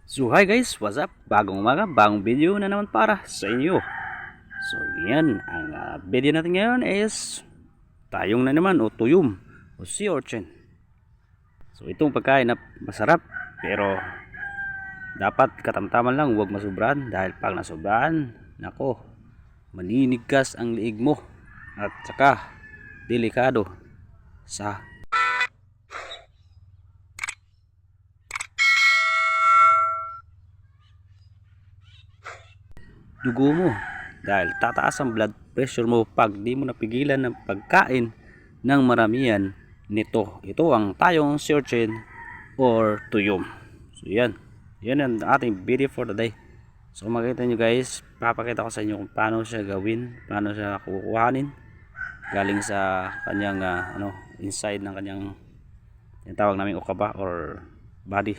So hi guys, what's up? Bagong umaga, bagong video na naman para sa inyo. So yan, ang video natin ngayon is tayong na naman o tuyom o sea urchin. So itong pagkain na masarap pero dapat katamtaman lang, huwag masubrahan dahil pag nasubrahan, nako, maninigkas ang liig mo at saka delikado sa dugo mo dahil tataas ang blood pressure mo pag di mo napigilan ng pagkain ng maramihan nito. Ito ang tayong sea urchin or tuyom. So yan ang ating video for today. So makita nyo guys, papakita ko sa inyo kung paano siya gawin, paano siya kukuhanin galing sa kanyang inside ng kanyang tinatawag namin ukaba or body.